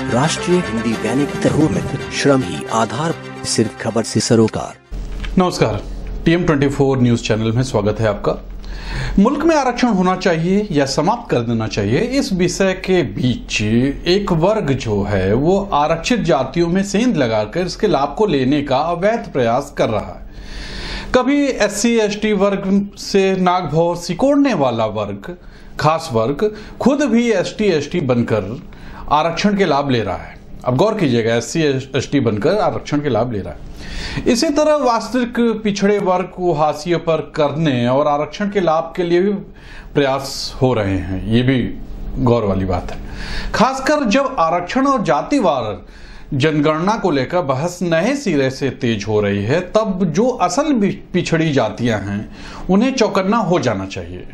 राष्ट्रीय हिंदी दैनिक में श्रम ही आधार, सिर्फ खबर से सरोकार। नमस्कार, TM24 न्यूज चैनल में स्वागत है आपका। मुल्क में आरक्षण होना चाहिए या समाप्त कर देना चाहिए, इस विषय के बीच एक वर्ग जो है वो आरक्षित जातियों में सेंध लगाकर इसके लाभ को लेने का अवैध प्रयास कर रहा है। कभी SC/ST वर्ग से नागभौर सिकोड़ने वाला वर्ग, खास वर्ग, खुद भी ST/ST बनकर आरक्षण के लाभ ले रहा है। अब गौर कीजिएगा, SC/ST बनकर आरक्षण के लाभ ले रहा है। इसी तरह वास्तविक पिछड़े वर्ग को हाशिए पर करने और आरक्षण के लाभ के लिए भी प्रयास हो रहे हैं, ये भी गौर वाली बात है। खासकर जब आरक्षण और जातिवार जनगणना को लेकर बहस नए सिरे से तेज हो रही है, तब जो असल पिछड़ी जातियां हैं उन्हें चौकन्ना हो जाना चाहिए,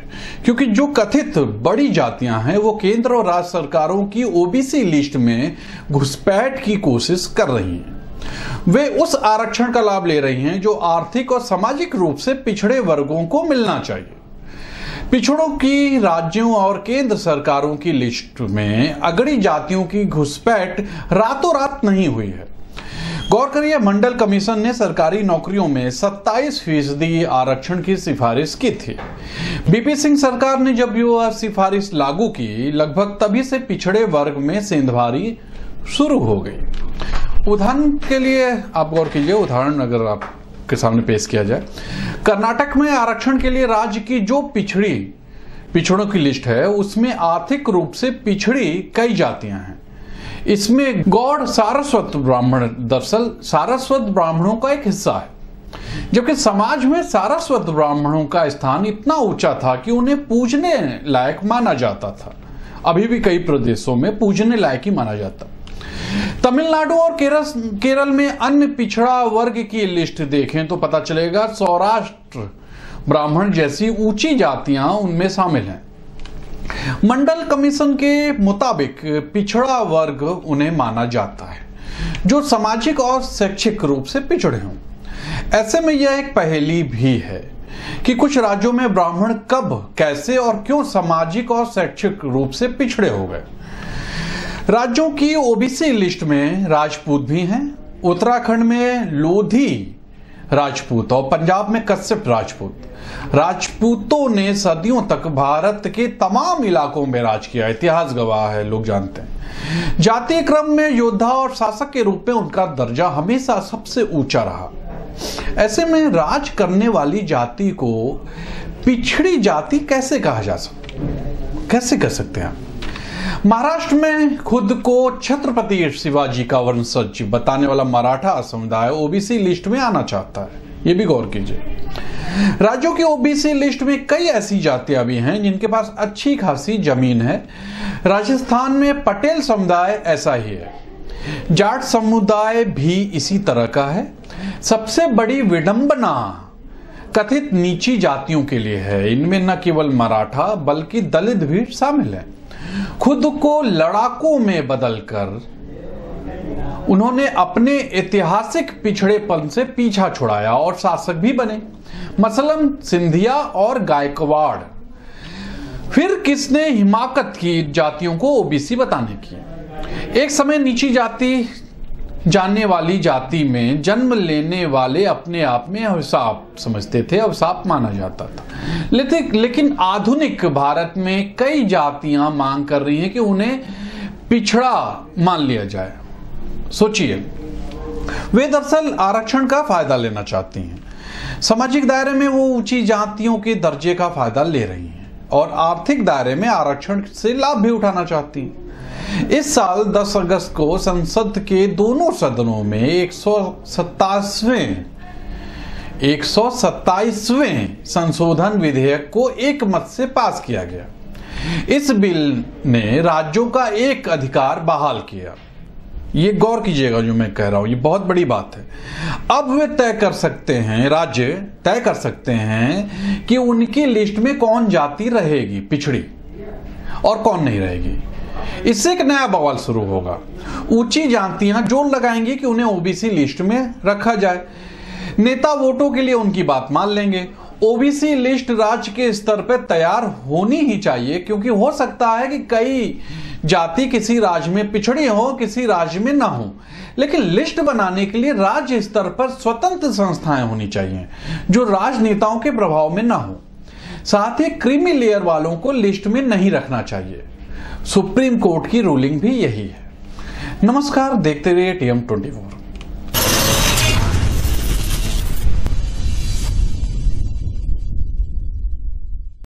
क्योंकि जो कथित बड़ी जातियां हैं वो केंद्र और राज्य सरकारों की OBC लिस्ट में घुसपैठ की कोशिश कर रही हैं। वे उस आरक्षण का लाभ ले रही हैं जो आर्थिक और सामाजिक रूप से पिछड़े वर्गों को मिलना चाहिए। पिछड़ों की राज्यों और केंद्र सरकारों की लिस्ट में अगड़ी जातियों की घुसपैठ रातों रात नहीं हुई है। गौर करिए, मंडल कमीशन ने सरकारी नौकरियों में 27% आरक्षण की सिफारिश की थी। BP सिंह सरकार ने जब यह सिफारिश लागू की, लगभग तभी से पिछड़े वर्ग में सेंधमारी शुरू हो गई। उदाहरण के लिए आप गौर कीजिए, उदाहरण अगर आप के सामने पेश किया जाए, कर्नाटक में आरक्षण के लिए राज्य की जो पिछड़ों की लिस्ट है उसमें आर्थिक रूप से पिछड़ी कई जातियां हैं। इसमें गौड़ सारस्वत ब्राह्मण दरअसल सारस्वत ब्राह्मणों का एक हिस्सा है, जबकि समाज में सारस्वत ब्राह्मणों का स्थान इतना ऊंचा था कि उन्हें पूजने लायक माना जाता था। अभी भी कई प्रदेशों में पूजने लायक ही माना जाता। तमिलनाडु और केरल में अन्य पिछड़ा वर्ग की लिस्ट देखें तो पता चलेगा सौराष्ट्र ब्राह्मण जैसी ऊंची जातियां उनमें शामिल हैं। मंडल कमीशन के मुताबिक पिछड़ा वर्ग उन्हें माना जाता है जो सामाजिक और शैक्षिक रूप से पिछड़े हों। ऐसे में यह एक पहेली भी है कि कुछ राज्यों में ब्राह्मण कब, कैसे और क्यों सामाजिक और शैक्षिक रूप से पिछड़े हो गए। राज्यों की OBC लिस्ट में राजपूत भी हैं। उत्तराखंड में लोधी राजपूत और पंजाब में कश्यप राजपूत। राजपूतों ने सदियों तक भारत के तमाम इलाकों में राज किया, इतिहास गवाह है, लोग जानते हैं। जातीय क्रम में योद्धा और शासक के रूप में उनका दर्जा हमेशा सबसे ऊंचा रहा। ऐसे में राज करने वाली जाति को पिछड़ी जाति कैसे कहा जा सकता, कैसे कह सकते हैं? महाराष्ट्र में खुद को छत्रपति शिवाजी का वंशज बताने वाला मराठा समुदाय OBC लिस्ट में आना चाहता है, ये भी गौर कीजिए। राज्यों की OBC लिस्ट में कई ऐसी जातियां भी हैं जिनके पास अच्छी खासी जमीन है। राजस्थान में पटेल समुदाय ऐसा ही है। जाट समुदाय भी इसी तरह का है। सबसे बड़ी विडंबना कथित नीची जातियों के लिए है। इनमें न केवल मराठा बल्कि दलित भी शामिल है। खुद को लड़ाकों में बदलकर उन्होंने अपने ऐतिहासिक पिछड़ेपन से पीछा छुड़ाया और शासक भी बने, मसलन सिंधिया और गायकवाड़। फिर किसने हिमाकत की जातियों को OBC बताने की? एक समय नीची जाति जानने वाली जाति में जन्म लेने वाले अपने आप में अभिशाप समझते थे, अभिशाप माना जाता था। लेकिन आधुनिक भारत में कई जातियां मांग कर रही हैं कि उन्हें पिछड़ा मान लिया जाए। सोचिए, वे दरअसल आरक्षण का फायदा लेना चाहती हैं। सामाजिक दायरे में वो ऊंची जातियों के दर्जे का फायदा ले रही हैं और आर्थिक दायरे में आरक्षण से लाभ भी उठाना चाहती हैं। इस साल 10 अगस्त को संसद के दोनों सदनों में 127वें संशोधन विधेयक को एक मत से पास किया गया। इस बिल ने राज्यों का एक अधिकार बहाल किया। ये गौर कीजिएगा जो मैं कह रहा हूं, ये बहुत बड़ी बात है। अब वे तय कर सकते हैं, राज्य तय कर सकते हैं कि उनकी लिस्ट में कौन जाति रहेगी पिछड़ी और कौन नहीं रहेगी। इससे एक नया बवाल शुरू होगा। ऊंची जातियां जोर लगाएंगी कि उन्हें OBC लिस्ट में रखा जाए। नेता वोटों के लिए उनकी बात मान लेंगे ओबीसी लिस्ट राज्य के स्तर पर तैयार होनी ही चाहिए, क्योंकि हो सकता है कि कई जाति किसी राज्य में पिछड़ी हो, किसी राज्य में ना हो, लेकिन लिस्ट बनाने के लिए राज्य स्तर पर स्वतंत्र संस्थाएं होनी चाहिए जो राजनेताओं के प्रभाव में ना हो। साथ ही क्रीमी लेयर वालों को लिस्ट में नहीं रखना चाहिए। सुप्रीम कोर्ट की रूलिंग भी यही है। नमस्कार, देखते रहिए TM24।